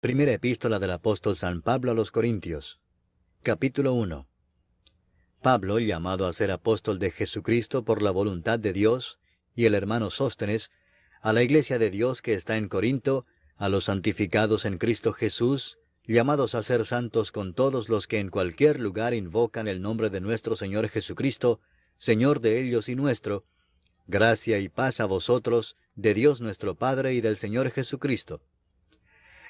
Primera epístola del apóstol San Pablo a los Corintios. Capítulo 1. Pablo, llamado a ser apóstol de Jesucristo por la voluntad de Dios, y el hermano Sóstenes, a la iglesia de Dios que está en Corinto, a los santificados en Cristo Jesús, llamados a ser santos con todos los que en cualquier lugar invocan el nombre de nuestro Señor Jesucristo, Señor de ellos y nuestro, gracia y paz a vosotros, de Dios nuestro Padre y del Señor Jesucristo.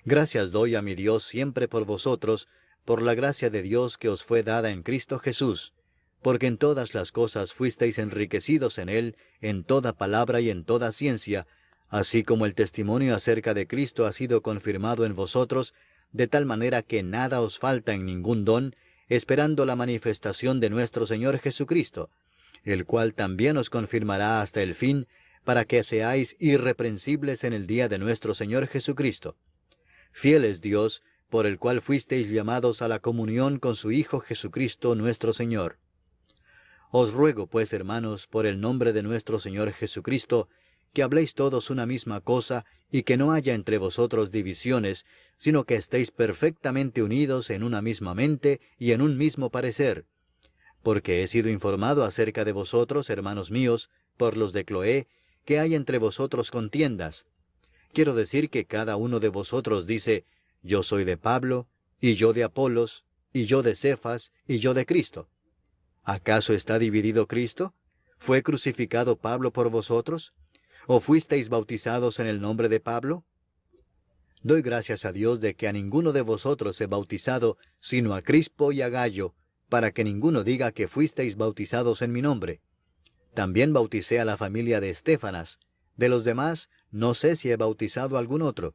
Gracias doy a mi Dios siempre por vosotros, por la gracia de Dios que os fue dada en Cristo Jesús, porque en todas las cosas fuisteis enriquecidos en Él, en toda palabra y en toda ciencia, así como el testimonio acerca de Cristo ha sido confirmado en vosotros, de tal manera que nada os falta en ningún don, esperando la manifestación de nuestro Señor Jesucristo, el cual también os confirmará hasta el fin, para que seáis irreprensibles en el día de nuestro Señor Jesucristo. Fiel es Dios, por el cual fuisteis llamados a la comunión con su Hijo Jesucristo nuestro Señor. Os ruego, pues, hermanos, por el nombre de nuestro Señor Jesucristo, que habléis todos una misma cosa, y que no haya entre vosotros divisiones, sino que estéis perfectamente unidos en una misma mente y en un mismo parecer. Porque he sido informado acerca de vosotros, hermanos míos, por los de Cloé, que hay entre vosotros contiendas. Quiero decir que cada uno de vosotros dice, yo soy de Pablo, y yo de Apolos, y yo de Cefas, y yo de Cristo. ¿Acaso está dividido Cristo? ¿Fue crucificado Pablo por vosotros? ¿O fuisteis bautizados en el nombre de Pablo? Doy gracias a Dios de que a ninguno de vosotros he bautizado, sino a Crispo y a Gayo, para que ninguno diga que fuisteis bautizados en mi nombre. También bauticé a la familia de Estéfanas. De los demás, no sé si he bautizado a algún otro.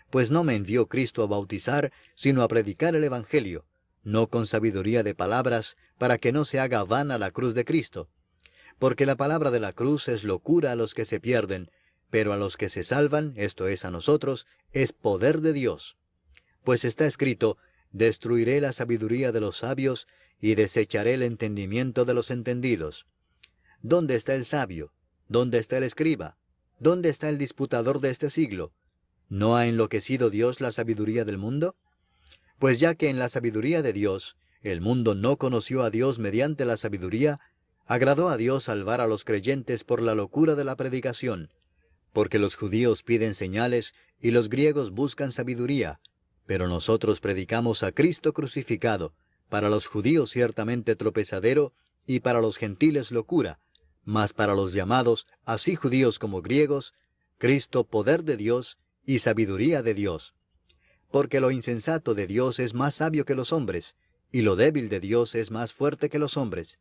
Pues no me envió Cristo a bautizar, sino a predicar el Evangelio, no con sabiduría de palabras, para que no se haga vana la cruz de Cristo. Porque la palabra de la cruz es locura a los que se pierden, pero a los que se salvan, esto es a nosotros, es poder de Dios. Pues está escrito, destruiré la sabiduría de los sabios, y desecharé el entendimiento de los entendidos. ¿Dónde está el sabio? ¿Dónde está el escriba? ¿Dónde está el disputador de este siglo? ¿No ha enloquecido Dios la sabiduría del mundo? Pues ya que en la sabiduría de Dios, el mundo no conoció a Dios mediante la sabiduría, agradó a Dios salvar a los creyentes por la locura de la predicación. Porque los judíos piden señales y los griegos buscan sabiduría, pero nosotros predicamos a Cristo crucificado, para los judíos ciertamente tropezadero y para los gentiles locura, mas para los llamados, así judíos como griegos, Cristo poder de Dios y sabiduría de Dios. Porque lo insensato de Dios es más sabio que los hombres, y lo débil de Dios es más fuerte que los hombres.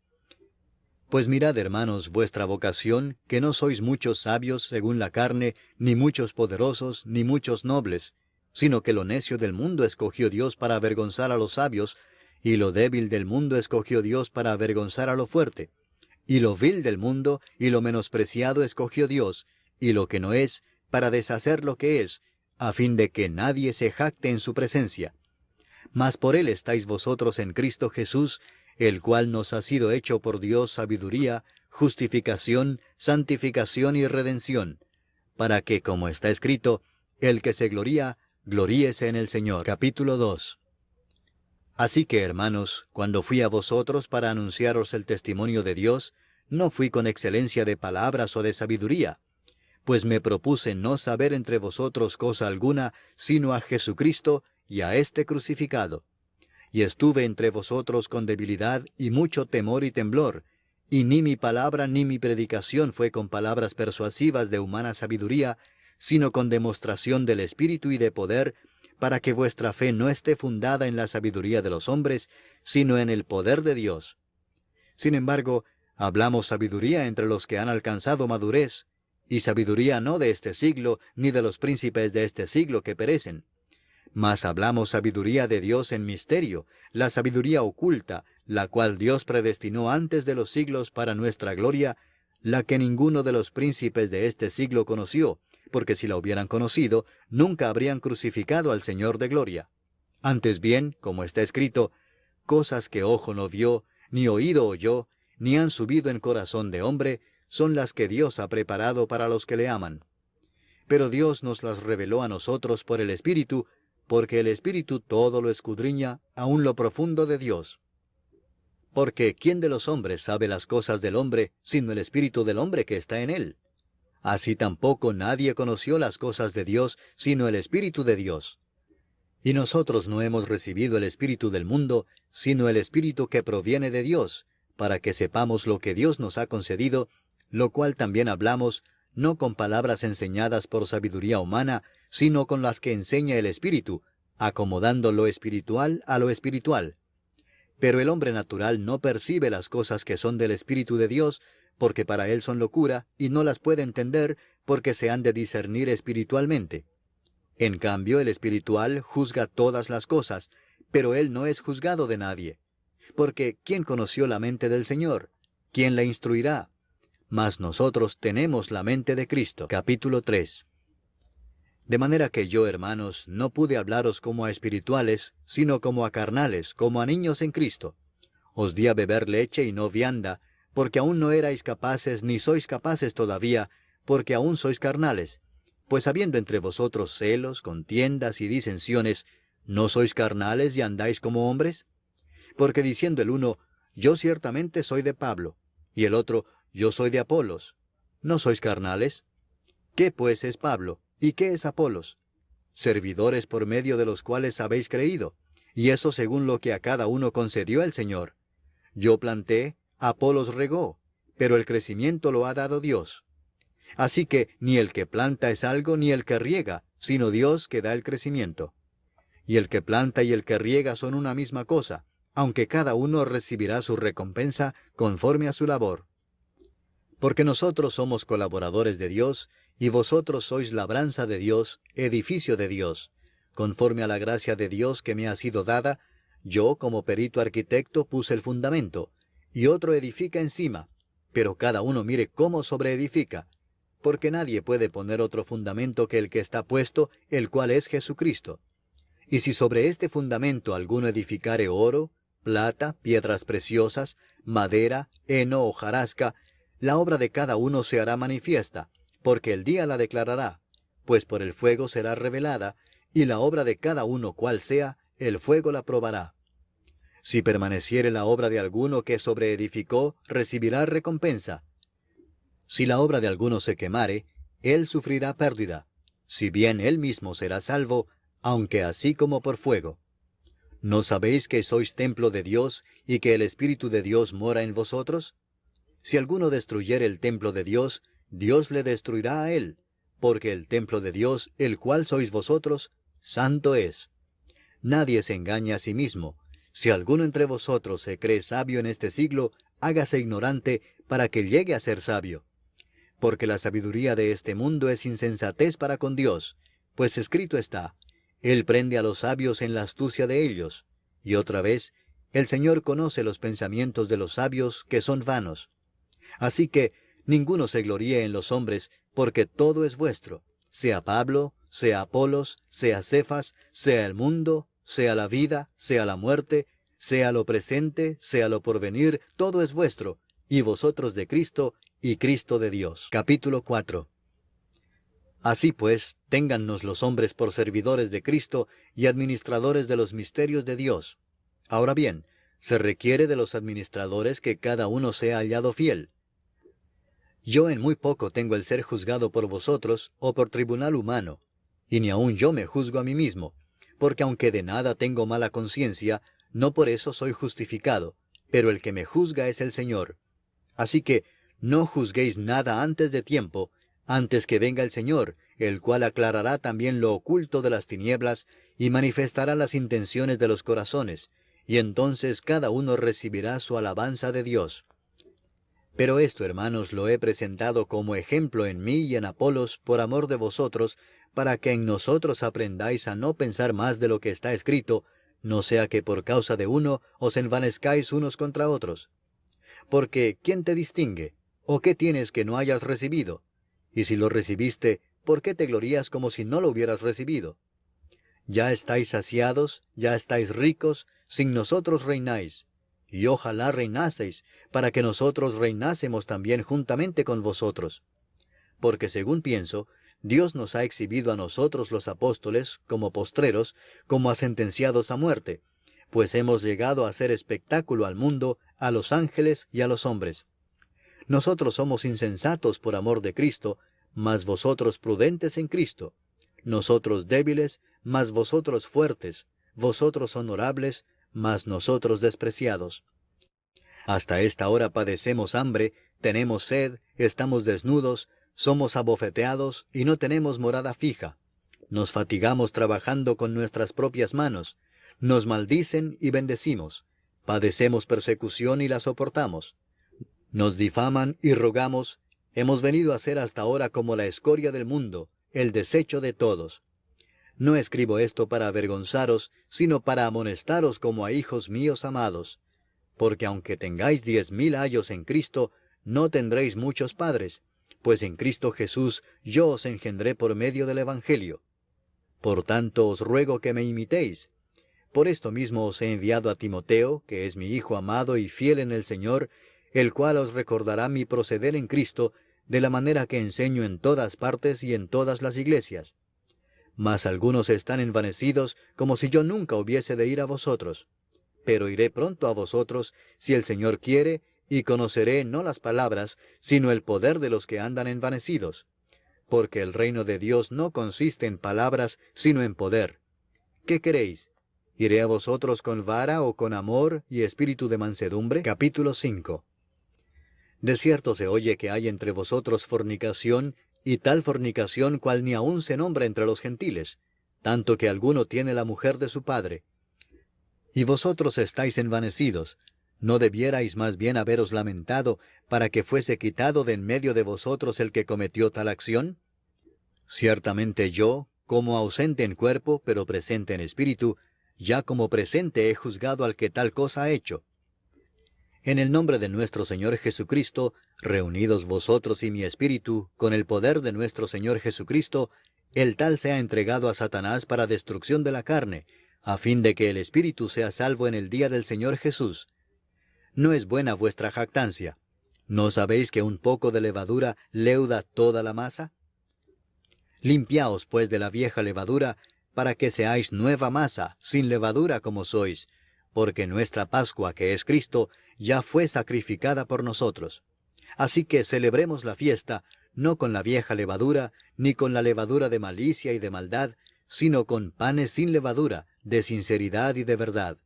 Pues mirad, hermanos, vuestra vocación, que no sois muchos sabios según la carne, ni muchos poderosos, ni muchos nobles, sino que lo necio del mundo escogió Dios para avergonzar a los sabios, y lo débil del mundo escogió Dios para avergonzar a lo fuerte. Y lo vil del mundo y lo menospreciado escogió Dios, y lo que no es, para deshacer lo que es, a fin de que nadie se jacte en su presencia. Mas por él estáis vosotros en Cristo Jesús, el cual nos ha sido hecho por Dios sabiduría, justificación, santificación y redención, para que, como está escrito, el que se gloría, gloríese en el Señor. Capítulo 2. Así que, hermanos, cuando fui a vosotros para anunciaros el testimonio de Dios, no fui con excelencia de palabras o de sabiduría, pues me propuse no saber entre vosotros cosa alguna, sino a Jesucristo y a este crucificado. Y estuve entre vosotros con debilidad y mucho temor y temblor, y ni mi palabra ni mi predicación fue con palabras persuasivas de humana sabiduría, sino con demostración del Espíritu y de poder, para que vuestra fe no esté fundada en la sabiduría de los hombres, sino en el poder de Dios. Sin embargo, hablamos sabiduría entre los que han alcanzado madurez, y sabiduría no de este siglo, ni de los príncipes de este siglo que perecen. Mas hablamos sabiduría de Dios en misterio, la sabiduría oculta, la cual Dios predestinó antes de los siglos para nuestra gloria, la que ninguno de los príncipes de este siglo conoció, porque si la hubieran conocido, nunca habrían crucificado al Señor de gloria. Antes bien, como está escrito, cosas que ojo no vio, ni oído oyó, ni han subido en corazón de hombre, son las que Dios ha preparado para los que le aman. Pero Dios nos las reveló a nosotros por el Espíritu, porque el Espíritu todo lo escudriña, aun lo profundo de Dios. Porque ¿quién de los hombres sabe las cosas del hombre, sino el Espíritu del hombre que está en él? Así tampoco nadie conoció las cosas de Dios, sino el Espíritu de Dios. Y nosotros no hemos recibido el Espíritu del mundo, sino el Espíritu que proviene de Dios, para que sepamos lo que Dios nos ha concedido, lo cual también hablamos, no con palabras enseñadas por sabiduría humana, sino con las que enseña el Espíritu, acomodando lo espiritual a lo espiritual. Pero el hombre natural no percibe las cosas que son del Espíritu de Dios, porque para él son locura, y no las puede entender, porque se han de discernir espiritualmente. En cambio, el espiritual juzga todas las cosas, pero él no es juzgado de nadie. Porque ¿quién conoció la mente del Señor? ¿Quién la instruirá? Mas nosotros tenemos la mente de Cristo. Capítulo 3. De manera que yo, hermanos, no pude hablaros como a espirituales, sino como a carnales, como a niños en Cristo. Os di a beber leche y no vianda, porque aún no erais capaces, ni sois capaces todavía, porque aún sois carnales. Pues habiendo entre vosotros celos, contiendas y disensiones, ¿no sois carnales y andáis como hombres? Porque diciendo el uno, yo ciertamente soy de Pablo, y el otro, yo soy de Apolos, ¿no sois carnales? ¿Qué pues es Pablo? ¿Y qué es Apolos? Servidores por medio de los cuales habéis creído, y eso según lo que a cada uno concedió el Señor. Yo planté, Apolos regó, pero el crecimiento lo ha dado Dios. Así que ni el que planta es algo ni el que riega, sino Dios que da el crecimiento. Y el que planta y el que riega son una misma cosa, aunque cada uno recibirá su recompensa conforme a su labor. Porque nosotros somos colaboradores de Dios, y vosotros sois labranza de Dios, edificio de Dios. Conforme a la gracia de Dios que me ha sido dada, yo como perito arquitecto puse el fundamento, y otro edifica encima, pero cada uno mire cómo sobreedifica, porque nadie puede poner otro fundamento que el que está puesto, el cual es Jesucristo. Y si sobre este fundamento alguno edificare oro, plata, piedras preciosas, madera, heno o hojarasca, la obra de cada uno se hará manifiesta, porque el día la declarará, pues por el fuego será revelada, y la obra de cada uno cual sea, el fuego la probará. Si permaneciere la obra de alguno que sobreedificó, recibirá recompensa. Si la obra de alguno se quemare, él sufrirá pérdida, si bien él mismo será salvo, aunque así como por fuego. ¿No sabéis que sois templo de Dios, y que el Espíritu de Dios mora en vosotros? Si alguno destruyere el templo de Dios, Dios le destruirá a él, porque el templo de Dios, el cual sois vosotros, santo es. Nadie se engaña a sí mismo. Si alguno entre vosotros se cree sabio en este siglo, hágase ignorante para que llegue a ser sabio. Porque la sabiduría de este mundo es insensatez para con Dios, pues escrito está, Él prende a los sabios en la astucia de ellos. Y otra vez, el Señor conoce los pensamientos de los sabios que son vanos. Así que ninguno se gloríe en los hombres, porque todo es vuestro, sea Pablo, sea Apolos, sea Cefas, sea el mundo, sea la vida, sea la muerte, sea lo presente, sea lo porvenir, todo es vuestro, y vosotros de Cristo, y Cristo de Dios. Capítulo 4. Así pues, téngannos los hombres por servidores de Cristo y administradores de los misterios de Dios. Ahora bien, se requiere de los administradores que cada uno sea hallado fiel. Yo en muy poco tengo el ser juzgado por vosotros o por tribunal humano, y ni aun yo me juzgo a mí mismo, porque aunque de nada tengo mala conciencia, no por eso soy justificado, pero el que me juzga es el Señor. Así que no juzguéis nada antes de tiempo, antes que venga el Señor, el cual aclarará también lo oculto de las tinieblas y manifestará las intenciones de los corazones, y entonces cada uno recibirá su alabanza de Dios. Pero esto, hermanos, lo he presentado como ejemplo en mí y en Apolos por amor de vosotros, para que en nosotros aprendáis a no pensar más de lo que está escrito, no sea que por causa de uno os envanezcáis unos contra otros. Porque ¿quién te distingue? ¿O qué tienes que no hayas recibido? Y si lo recibiste, ¿por qué te glorías como si no lo hubieras recibido? Ya estáis saciados, ya estáis ricos, sin nosotros reináis. Y ojalá reinaseis, para que nosotros reinásemos también juntamente con vosotros. Porque según pienso, Dios nos ha exhibido a nosotros los apóstoles, como postreros, como a sentenciados a muerte, pues hemos llegado a hacer espectáculo al mundo, a los ángeles y a los hombres. Nosotros somos insensatos por amor de Cristo, mas vosotros prudentes en Cristo. Nosotros débiles, mas vosotros fuertes. Vosotros honorables, mas nosotros despreciados. Hasta esta hora padecemos hambre, tenemos sed, estamos desnudos, somos abofeteados y no tenemos morada fija. Nos fatigamos trabajando con nuestras propias manos. Nos maldicen y bendecimos. Padecemos persecución y la soportamos. Nos difaman y rogamos. Hemos venido a ser hasta ahora como la escoria del mundo, el desecho de todos. No escribo esto para avergonzaros, sino para amonestaros como a hijos míos amados. Porque aunque tengáis 10,000 años en Cristo, no tendréis muchos padres, pues en Cristo Jesús yo os engendré por medio del Evangelio. Por tanto os ruego que me imitéis. Por esto mismo os he enviado a Timoteo, que es mi hijo amado y fiel en el Señor, el cual os recordará mi proceder en Cristo, de la manera que enseño en todas partes y en todas las iglesias. Mas algunos están envanecidos, como si yo nunca hubiese de ir a vosotros. Pero iré pronto a vosotros, si el Señor quiere, y conoceré no las palabras, sino el poder de los que andan envanecidos. Porque el reino de Dios no consiste en palabras, sino en poder. ¿Qué queréis? ¿Iré a vosotros con vara o con amor y espíritu de mansedumbre? Capítulo 5. De cierto se oye que hay entre vosotros fornicación, y tal fornicación cual ni aun se nombra entre los gentiles, tanto que alguno tiene la mujer de su padre. Y vosotros estáis envanecidos. ¿No debierais más bien haberos lamentado para que fuese quitado de en medio de vosotros el que cometió tal acción? Ciertamente yo, como ausente en cuerpo, pero presente en espíritu, ya como presente he juzgado al que tal cosa ha hecho. En el nombre de nuestro Señor Jesucristo, reunidos vosotros y mi espíritu, con el poder de nuestro Señor Jesucristo, el tal sea entregado a Satanás para destrucción de la carne, a fin de que el espíritu sea salvo en el día del Señor Jesús. ¿No es buena vuestra jactancia? ¿No sabéis que un poco de levadura leuda toda la masa? Limpiaos pues de la vieja levadura, para que seáis nueva masa, sin levadura como sois, porque nuestra Pascua, que es Cristo, ya fue sacrificada por nosotros. Así que celebremos la fiesta, no con la vieja levadura, ni con la levadura de malicia y de maldad, sino con panes sin levadura, de sinceridad y de verdad.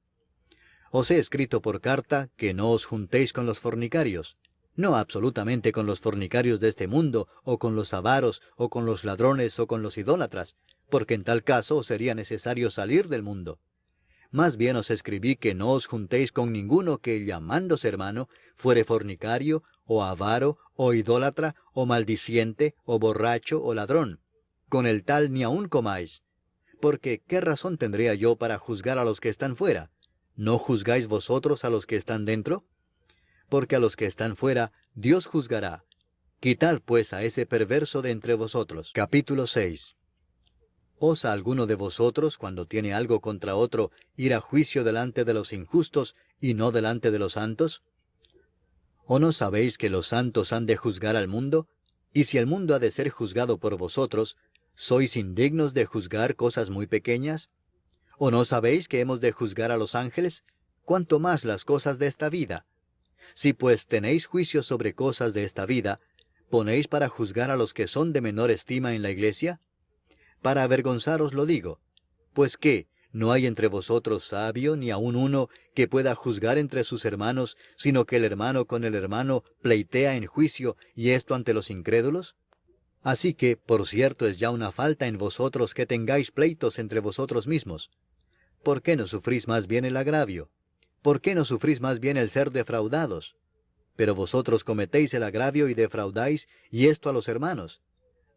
Os he escrito por carta que no os juntéis con los fornicarios, no absolutamente con los fornicarios de este mundo, o con los avaros, o con los ladrones, o con los idólatras, porque en tal caso os sería necesario salir del mundo. Más bien os escribí que no os juntéis con ninguno que, llamándose hermano, fuere fornicario, o avaro, o idólatra, o maldiciente, o borracho, o ladrón. Con el tal ni aun comáis. Porque, ¿qué razón tendría yo para juzgar a los que están fuera? ¿No juzgáis vosotros a los que están dentro? Porque a los que están fuera, Dios juzgará. Quitad pues a ese perverso de entre vosotros. Capítulo 6. ¿Osa alguno de vosotros, cuando tiene algo contra otro, ir a juicio delante de los injustos y no delante de los santos? ¿O no sabéis que los santos han de juzgar al mundo? Y si el mundo ha de ser juzgado por vosotros, ¿sois indignos de juzgar cosas muy pequeñas? ¿O no sabéis que hemos de juzgar a los ángeles? ¿Cuánto más las cosas de esta vida? Si pues tenéis juicio sobre cosas de esta vida, ¿ponéis para juzgar a los que son de menor estima en la iglesia? Para avergonzaros lo digo. Pues ¿qué? ¿No hay entre vosotros sabio, ni aun uno que pueda juzgar entre sus hermanos, sino que el hermano con el hermano pleitea en juicio, y esto ante los incrédulos? Así que, por cierto, es ya una falta en vosotros que tengáis pleitos entre vosotros mismos. ¿Por qué no sufrís más bien el agravio? ¿Por qué no sufrís más bien el ser defraudados? Pero vosotros cometéis el agravio y defraudáis, y esto a los hermanos.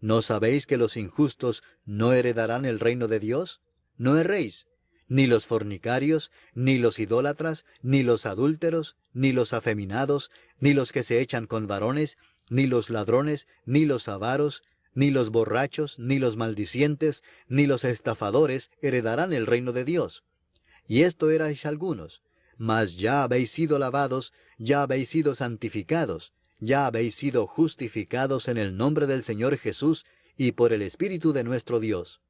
¿No sabéis que los injustos no heredarán el reino de Dios? No erréis, ni los fornicarios, ni los idólatras, ni los adúlteros, ni los afeminados, ni los que se echan con varones, ni los ladrones, ni los avaros, ni los borrachos, ni los maldicientes, ni los estafadores heredarán el reino de Dios. Y esto erais algunos, mas ya habéis sido lavados, ya habéis sido santificados, ya habéis sido justificados en el nombre del Señor Jesús y por el Espíritu de nuestro Dios.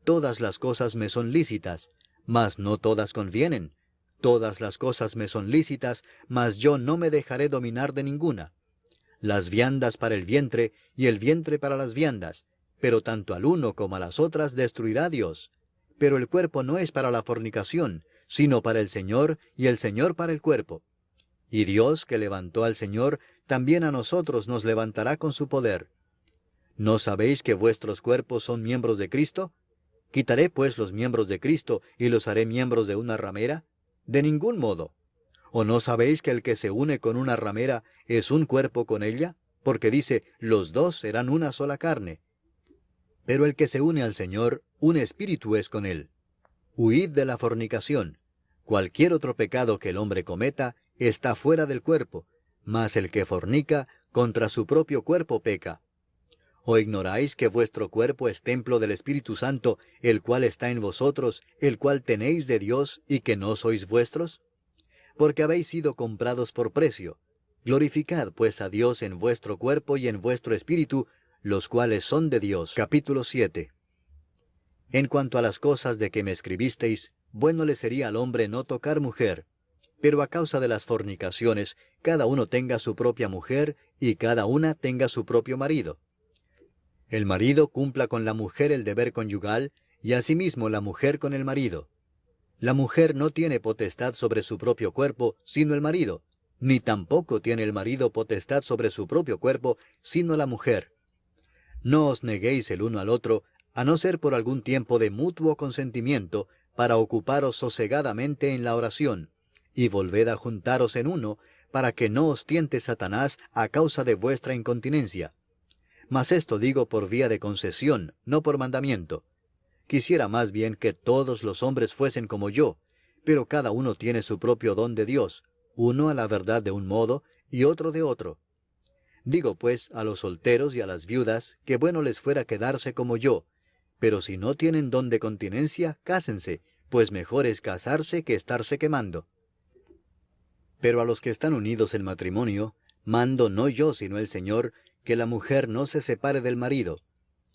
Todas las cosas me son lícitas, mas no todas convienen. Todas las cosas me son lícitas, mas yo no me dejaré dominar de ninguna. Las viandas para el vientre, y el vientre para las viandas, pero tanto al uno como a las otras destruirá Dios. Pero el cuerpo no es para la fornicación, sino para el Señor, y el Señor para el cuerpo. Y Dios, que levantó al Señor, también a nosotros nos levantará con su poder. ¿No sabéis que vuestros cuerpos son miembros de Cristo? ¿Quitaré pues los miembros de Cristo y los haré miembros de una ramera? De ningún modo. ¿O no sabéis que el que se une con una ramera es un cuerpo con ella? Porque dice, los dos serán una sola carne. Pero el que se une al Señor, un espíritu es con él. Huid de la fornicación. Cualquier otro pecado que el hombre cometa está fuera del cuerpo, mas el que fornica contra su propio cuerpo peca. ¿O ignoráis que vuestro cuerpo es templo del Espíritu Santo, el cual está en vosotros, el cual tenéis de Dios, y que no sois vuestros? Porque habéis sido comprados por precio. Glorificad pues a Dios en vuestro cuerpo y en vuestro espíritu, los cuales son de Dios. Capítulo 7. En cuanto a las cosas de que me escribisteis, bueno le sería al hombre no tocar mujer. Pero a causa de las fornicaciones, cada uno tenga su propia mujer, y cada una tenga su propio marido. El marido cumpla con la mujer el deber conyugal, y asimismo la mujer con el marido. La mujer no tiene potestad sobre su propio cuerpo, sino el marido, ni tampoco tiene el marido potestad sobre su propio cuerpo, sino la mujer. No os neguéis el uno al otro, a no ser por algún tiempo de mutuo consentimiento, para ocuparos sosegadamente en la oración, y volved a juntaros en uno, para que no os tiente Satanás a causa de vuestra incontinencia. Mas esto digo por vía de concesión, no por mandamiento. Quisiera más bien que todos los hombres fuesen como yo, pero cada uno tiene su propio don de Dios, uno a la verdad de un modo, y otro de otro. Digo pues a los solteros y a las viudas, que bueno les fuera quedarse como yo, pero si no tienen don de continencia, cásense, pues mejor es casarse que estarse quemando. Pero a los que están unidos en matrimonio, mando no yo sino el Señor, que la mujer no se separe del marido,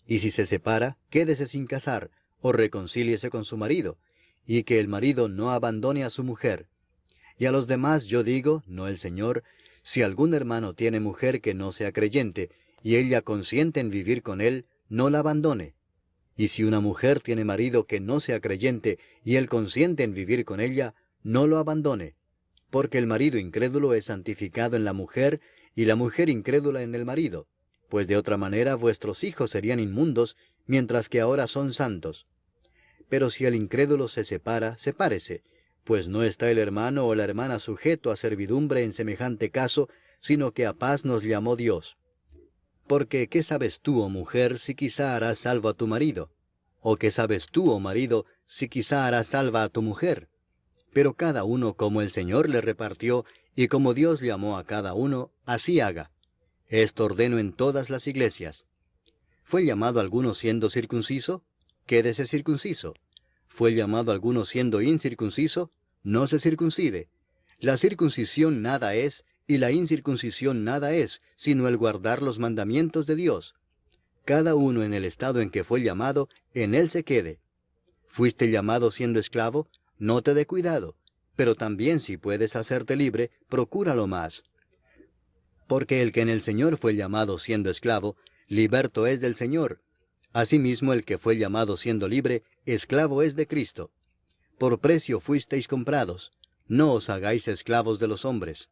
y si se separa, quédese sin casar, o reconcíliese con su marido, y que el marido no abandone a su mujer. Y a los demás yo digo, no el Señor, si algún hermano tiene mujer que no sea creyente, y ella consiente en vivir con él, no la abandone. Y si una mujer tiene marido que no sea creyente, y él consiente en vivir con ella, no lo abandone. Porque el marido incrédulo es santificado en la mujer, y la mujer incrédula en el marido, pues de otra manera vuestros hijos serían inmundos, mientras que ahora son santos. Pero si el incrédulo se separa, sepárese, pues no está el hermano o la hermana sujeto a servidumbre en semejante caso, sino que a paz nos llamó Dios. Porque, ¿qué sabes tú, oh mujer, si quizá harás salvo a tu marido? ¿O qué sabes tú, oh marido, si quizá harás salva a tu mujer? Pero cada uno como el Señor le repartió, y como Dios llamó a cada uno, así haga. Esto ordeno en todas las iglesias. ¿Fue llamado alguno siendo circunciso? Quédese circunciso. ¿Fue llamado alguno siendo incircunciso? No se circuncide. La circuncisión nada es, y la incircuncisión nada es, sino el guardar los mandamientos de Dios. Cada uno en el estado en que fue llamado, en él se quede. ¿Fuiste llamado siendo esclavo? No te dé cuidado. Pero también si puedes hacerte libre, procúralo más. Porque el que en el Señor fue llamado siendo esclavo, liberto es del Señor. Asimismo el que fue llamado siendo libre, esclavo es de Cristo. Por precio fuisteis comprados. No os hagáis esclavos de los hombres.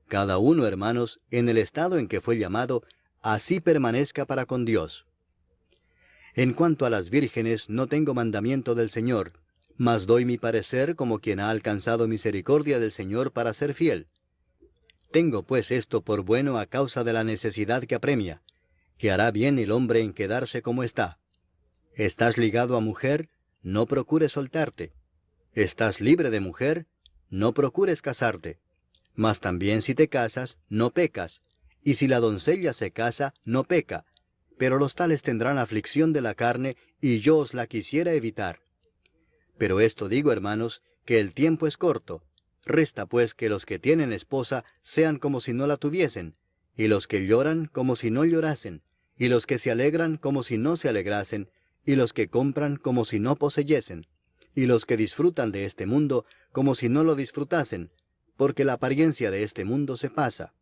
Cada uno, hermanos, en el estado en que fue llamado, así permanezca para con Dios. En cuanto a las vírgenes, no tengo mandamiento del Señor, mas doy mi parecer como quien ha alcanzado misericordia del Señor para ser fiel. Tengo pues esto por bueno a causa de la necesidad que apremia, que hará bien el hombre en quedarse como está. ¿Estás ligado a mujer? No procures soltarte. ¿Estás libre de mujer? No procures casarte. Mas también si te casas, no pecas. Y si la doncella se casa, no peca. Pero los tales tendrán aflicción de la carne, y yo os la quisiera evitar. Pero esto digo, hermanos, que el tiempo es corto. Resta pues que los que tienen esposa sean como si no la tuviesen, y los que lloran como si no llorasen, y los que se alegran como si no se alegrasen, y los que compran como si no poseyesen, y los que disfrutan de este mundo como si no lo disfrutasen, porque la apariencia de este mundo se pasa.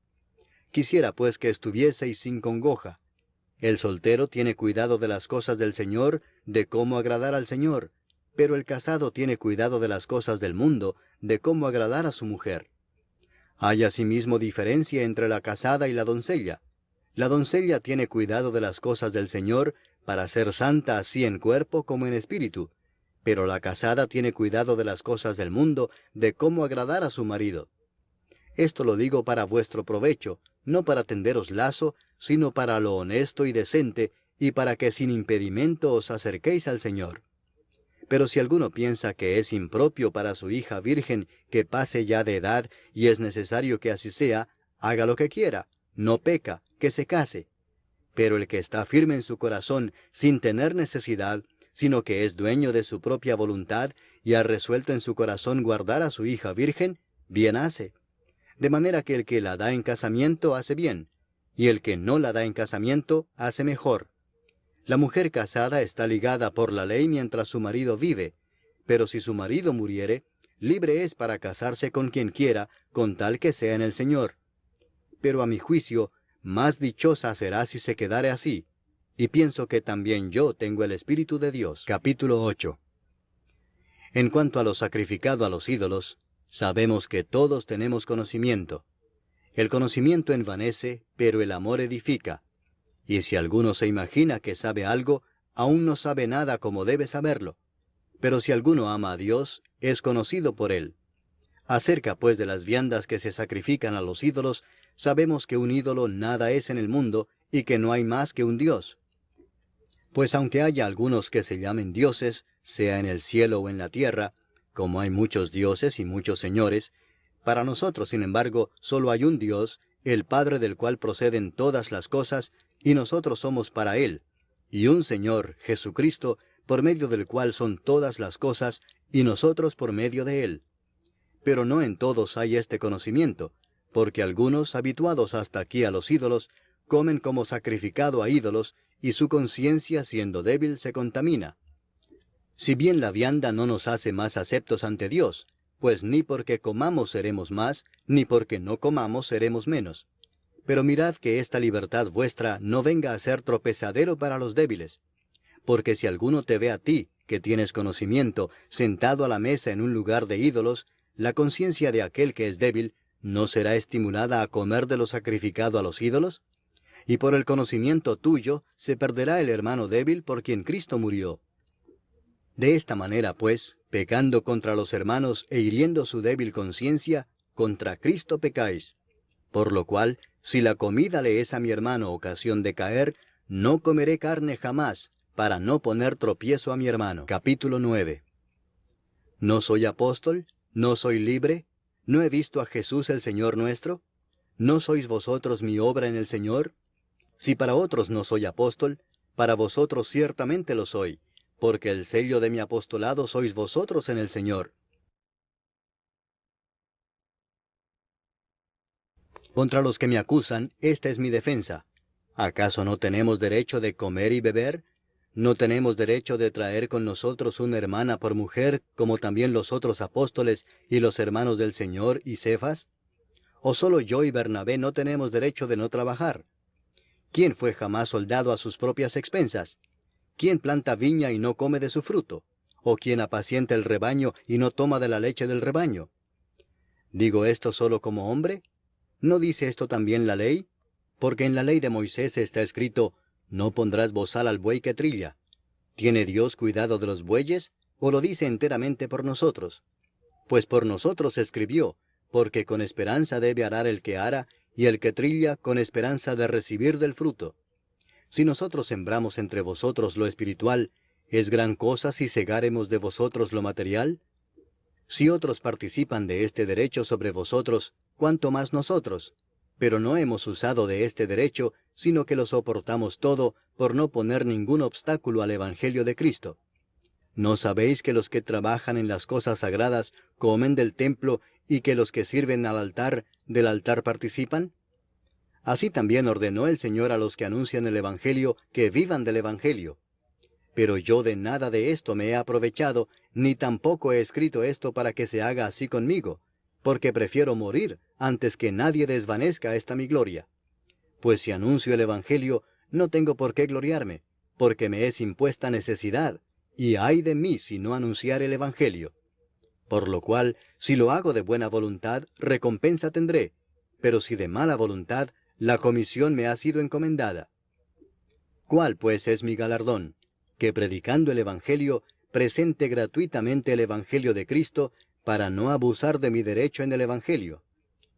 Quisiera pues que estuvieseis sin congoja. El soltero tiene cuidado de las cosas del Señor, de cómo agradar al Señor, pero el casado tiene cuidado de las cosas del mundo, de cómo agradar a su mujer. Hay asimismo diferencia entre la casada y la doncella. La doncella tiene cuidado de las cosas del Señor, para ser santa así en cuerpo como en espíritu, pero la casada tiene cuidado de las cosas del mundo, de cómo agradar a su marido. Esto lo digo para vuestro provecho, no para tenderos lazo, sino para lo honesto y decente, y para que sin impedimento os acerquéis al Señor. Pero si alguno piensa que es impropio para su hija virgen que pase ya de edad, y es necesario que así sea, haga lo que quiera, no peca, que se case. Pero el que está firme en su corazón, sin tener necesidad, sino que es dueño de su propia voluntad, y ha resuelto en su corazón guardar a su hija virgen, bien hace. De manera que el que la da en casamiento hace bien, y el que no la da en casamiento hace mejor. La mujer casada está ligada por la ley mientras su marido vive, pero si su marido muriere, libre es para casarse con quien quiera, con tal que sea en el Señor. Pero a mi juicio, más dichosa será si se quedare así, y pienso que también yo tengo el Espíritu de Dios. Capítulo 8. En cuanto a lo sacrificado a los ídolos, sabemos que todos tenemos conocimiento. El conocimiento envanece, pero el amor edifica. Y si alguno se imagina que sabe algo, aún no sabe nada como debe saberlo. Pero si alguno ama a Dios, es conocido por él. Acerca pues de las viandas que se sacrifican a los ídolos, sabemos que un ídolo nada es en el mundo, y que no hay más que un Dios. Pues aunque haya algunos que se llamen dioses, sea en el cielo o en la tierra, como hay muchos dioses y muchos señores, para nosotros, sin embargo, solo hay un Dios, el Padre del cual proceden todas las cosas, y nosotros somos para Él, y un Señor, Jesucristo, por medio del cual son todas las cosas, y nosotros por medio de Él. Pero no en todos hay este conocimiento, porque algunos, habituados hasta aquí a los ídolos, comen como sacrificado a ídolos, y su conciencia, siendo débil, se contamina. Si bien la vianda no nos hace más aceptos ante Dios, pues ni porque comamos seremos más, ni porque no comamos seremos menos. Pero mirad que esta libertad vuestra no venga a ser tropezadero para los débiles. Porque si alguno te ve a ti, que tienes conocimiento, sentado a la mesa en un lugar de ídolos, la conciencia de aquel que es débil, ¿no será estimulada a comer de lo sacrificado a los ídolos? Y por el conocimiento tuyo se perderá el hermano débil por quien Cristo murió. De esta manera, pues, pecando contra los hermanos e hiriendo su débil conciencia, contra Cristo pecáis. Por lo cual, si la comida le es a mi hermano ocasión de caer, no comeré carne jamás, para no poner tropiezo a mi hermano. Capítulo 9. ¿No soy apóstol? ¿No soy libre? ¿No he visto a Jesús el Señor nuestro? ¿No sois vosotros mi obra en el Señor? Si para otros no soy apóstol, para vosotros ciertamente lo soy, porque el sello de mi apostolado sois vosotros en el Señor. Contra los que me acusan, esta es mi defensa. ¿Acaso no tenemos derecho de comer y beber? ¿No tenemos derecho de traer con nosotros una hermana por mujer, como también los otros apóstoles y los hermanos del Señor y Cefas? ¿O solo yo y Bernabé no tenemos derecho de no trabajar? ¿Quién fue jamás soldado a sus propias expensas? ¿Quién planta viña y no come de su fruto? ¿O quién apacienta el rebaño y no toma de la leche del rebaño? ¿Digo esto solo como hombre? ¿No dice esto también la ley? Porque en la ley de Moisés está escrito, no pondrás bozal al buey que trilla. ¿Tiene Dios cuidado de los bueyes, o lo dice enteramente por nosotros? Pues por nosotros escribió, porque con esperanza debe arar el que ara, y el que trilla con esperanza de recibir del fruto. Si nosotros sembramos entre vosotros lo espiritual, ¿es gran cosa si segáremos de vosotros lo material? Si otros participan de este derecho sobre vosotros, ¿cuánto más nosotros? Pero no hemos usado de este derecho, sino que lo soportamos todo, por no poner ningún obstáculo al Evangelio de Cristo. ¿No sabéis que los que trabajan en las cosas sagradas comen del templo, y que los que sirven al altar, del altar participan? Así también ordenó el Señor a los que anuncian el Evangelio que vivan del Evangelio. Pero yo de nada de esto me he aprovechado, ni tampoco he escrito esto para que se haga así conmigo, porque prefiero morir antes que nadie desvanezca esta mi gloria. Pues si anuncio el Evangelio, no tengo por qué gloriarme, porque me es impuesta necesidad, y ay de mí si no anunciar el Evangelio. Por lo cual, si lo hago de buena voluntad, recompensa tendré, pero si de mala voluntad, la comisión me ha sido encomendada. ¿Cuál pues es mi galardón? Que predicando el Evangelio, presente gratuitamente el Evangelio de Cristo, para no abusar de mi derecho en el Evangelio.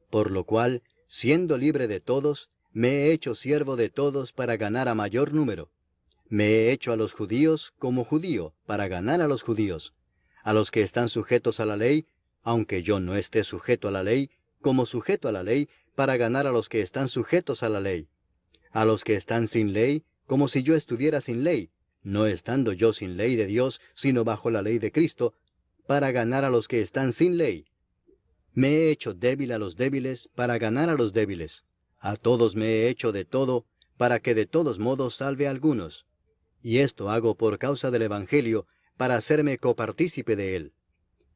Por lo cual, siendo libre de todos, me he hecho siervo de todos para ganar a mayor número. Me he hecho a los judíos como judío, para ganar a los judíos. A los que están sujetos a la ley, aunque yo no esté sujeto a la ley, como sujeto a la ley, para ganar a los que están sujetos a la ley. A los que están sin ley, como si yo estuviera sin ley, no estando yo sin ley de Dios, sino bajo la ley de Cristo, para ganar a los que están sin ley. Me he hecho débil a los débiles, para ganar a los débiles. A todos me he hecho de todo, para que de todos modos salve a algunos. Y esto hago por causa del Evangelio, para hacerme copartícipe de él.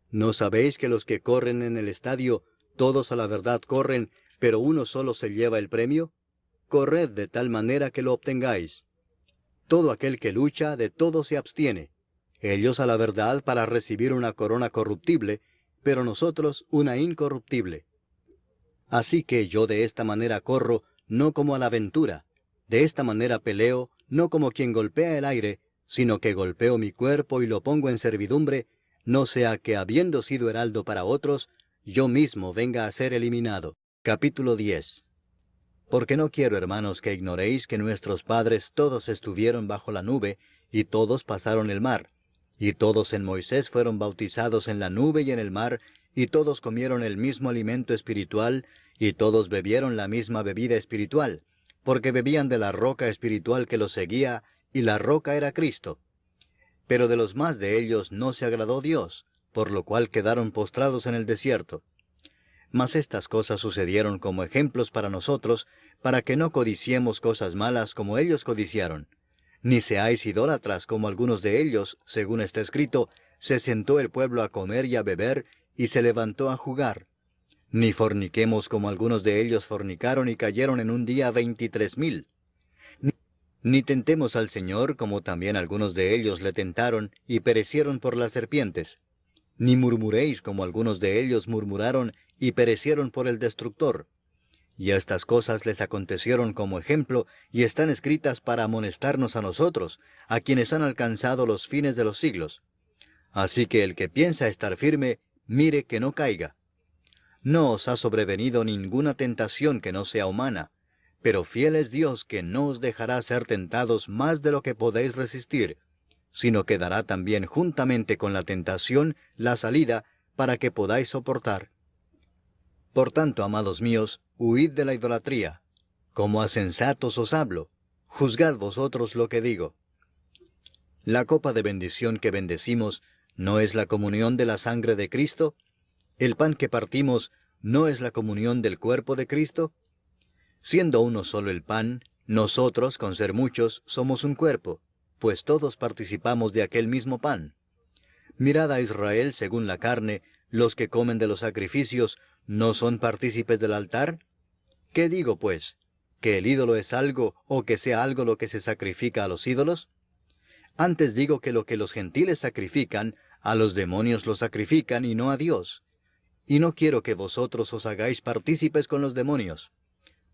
¿No sabéis que los que corren en el estadio, todos a la verdad corren, pero uno solo se lleva el premio? Corred de tal manera que lo obtengáis. Todo aquel que lucha, de todo se abstiene. Ellos a la verdad para recibir una corona corruptible, pero nosotros una incorruptible. Así que yo de esta manera corro, no como a la aventura. De esta manera peleo, no como quien golpea el aire, sino que golpeo mi cuerpo y lo pongo en servidumbre, no sea que habiendo sido heraldo para otros, yo mismo venga a ser eliminado. Capítulo 10. Porque no quiero, hermanos, que ignoréis que nuestros padres todos estuvieron bajo la nube, y todos pasaron el mar, y todos en Moisés fueron bautizados en la nube y en el mar, y todos comieron el mismo alimento espiritual, y todos bebieron la misma bebida espiritual, porque bebían de la roca espiritual que los seguía, y la roca era Cristo. Pero de los más de ellos no se agradó Dios, por lo cual quedaron postrados en el desierto. Mas estas cosas sucedieron como ejemplos para nosotros, para que no codiciemos cosas malas como ellos codiciaron. Ni seáis idólatras como algunos de ellos, según está escrito, se sentó el pueblo a comer y a beber, y se levantó a jugar. Ni forniquemos como algunos de ellos fornicaron y cayeron en un día 23,000. Ni tentemos al Señor como también algunos de ellos le tentaron y perecieron por las serpientes. Ni murmuréis como algunos de ellos murmuraron y perecieron por el destructor. Y estas cosas les acontecieron como ejemplo y están escritas para amonestarnos a nosotros, a quienes han alcanzado los fines de los siglos. Así que el que piensa estar firme, mire que no caiga. No os ha sobrevenido ninguna tentación que no sea humana, pero fiel es Dios que no os dejará ser tentados más de lo que podéis resistir, sino que dará también juntamente con la tentación la salida para que podáis soportar. Por tanto, amados míos, huid de la idolatría. Como a sensatos os hablo, juzgad vosotros lo que digo. La copa de bendición que bendecimos, ¿no es la comunión de la sangre de Cristo? ¿El pan que partimos, no es la comunión del cuerpo de Cristo? Siendo uno solo el pan, nosotros, con ser muchos, somos un cuerpo, pues todos participamos de aquel mismo pan. Mirad a Israel según la carne, los que comen de los sacrificios, ¿no son partícipes del altar? ¿Qué digo, pues? ¿Que el ídolo es algo, o que sea algo lo que se sacrifica a los ídolos? Antes digo que lo que los gentiles sacrifican, a los demonios lo sacrifican y no a Dios. Y no quiero que vosotros os hagáis partícipes con los demonios.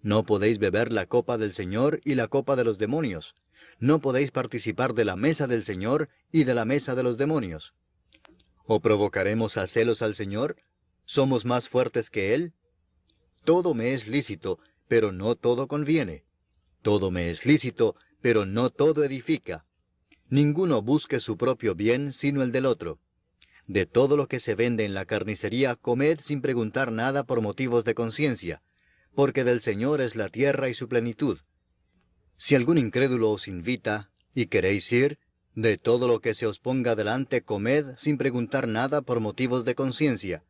No podéis beber la copa del Señor y la copa de los demonios. No podéis participar de la mesa del Señor y de la mesa de los demonios. ¿O provocaremos a celos al Señor? ¿Somos más fuertes que Él? Todo me es lícito, pero no todo conviene. Todo me es lícito, pero no todo edifica. Ninguno busque su propio bien, sino el del otro. De todo lo que se vende en la carnicería, comed sin preguntar nada por motivos de conciencia, porque del Señor es la tierra y su plenitud. Si algún incrédulo os invita, y queréis ir, de todo lo que se os ponga delante comed sin preguntar nada por motivos de conciencia.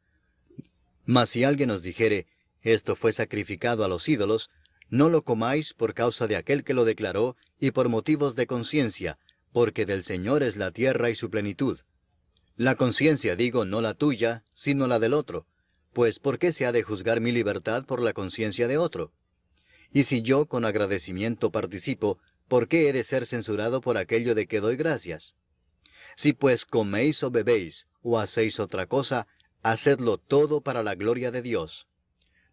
Mas si alguien os dijere, esto fue sacrificado a los ídolos, No lo comáis por causa de aquel que lo declaró, y por motivos de conciencia, porque del Señor es la tierra y su plenitud. La conciencia, digo, no la tuya, sino la del otro, pues ¿por qué se ha de juzgar mi libertad por la conciencia de otro? Y si yo con agradecimiento participo, ¿por qué he de ser censurado por aquello de que doy gracias? Si pues coméis o bebéis, o hacéis otra cosa, hacedlo todo para la gloria de Dios.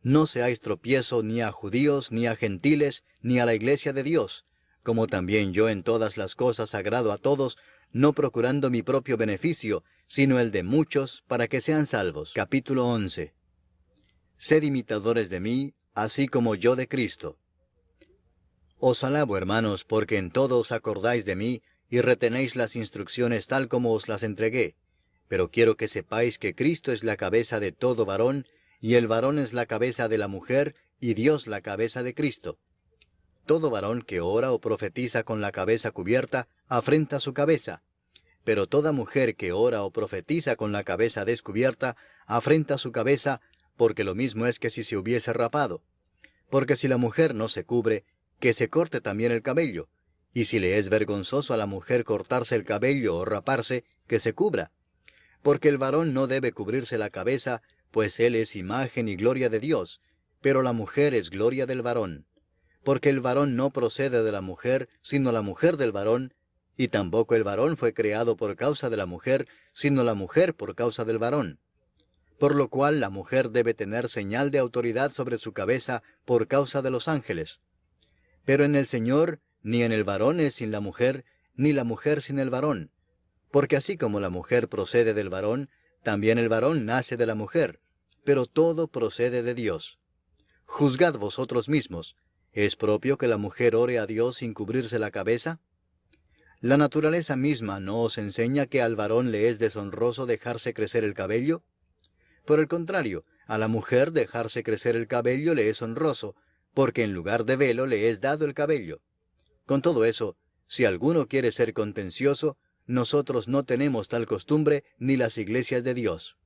No seáis tropiezo ni a judíos, ni a gentiles, ni a la iglesia de Dios, como también yo en todas las cosas agrado a todos, no procurando mi propio beneficio, sino el de muchos, para que sean salvos. Capítulo 11. Sed imitadores de mí, así como yo de Cristo. Os alabo, hermanos, porque en todo os acordáis de mí, y retenéis las instrucciones tal como os las entregué. Pero quiero que sepáis que Cristo es la cabeza de todo varón, y el varón es la cabeza de la mujer, y Dios la cabeza de Cristo. Todo varón que ora o profetiza con la cabeza cubierta, afrenta su cabeza. Pero toda mujer que ora o profetiza con la cabeza descubierta, afrenta su cabeza, porque lo mismo es que si se hubiese rapado. Porque si la mujer no se cubre, que se corte también el cabello. Y si le es vergonzoso a la mujer cortarse el cabello o raparse, que se cubra. Porque el varón no debe cubrirse la cabeza, pues él es imagen y gloria de Dios, pero la mujer es gloria del varón. Porque el varón no procede de la mujer, sino la mujer del varón, y tampoco el varón fue creado por causa de la mujer, sino la mujer por causa del varón. Por lo cual la mujer debe tener señal de autoridad sobre su cabeza por causa de los ángeles. Pero en el Señor, ni en el varón es sin la mujer, ni la mujer sin el varón. Porque así como la mujer procede del varón, también el varón nace de la mujer, pero todo procede de Dios. Juzgad vosotros mismos, ¿es propio que la mujer ore a Dios sin cubrirse la cabeza? ¿La naturaleza misma no os enseña que al varón le es deshonroso dejarse crecer el cabello? Por el contrario, a la mujer dejarse crecer el cabello le es honroso, porque en lugar de velo le es dado el cabello. Con todo eso, si alguno quiere ser contencioso, nosotros no tenemos tal costumbre ni las iglesias de Dios.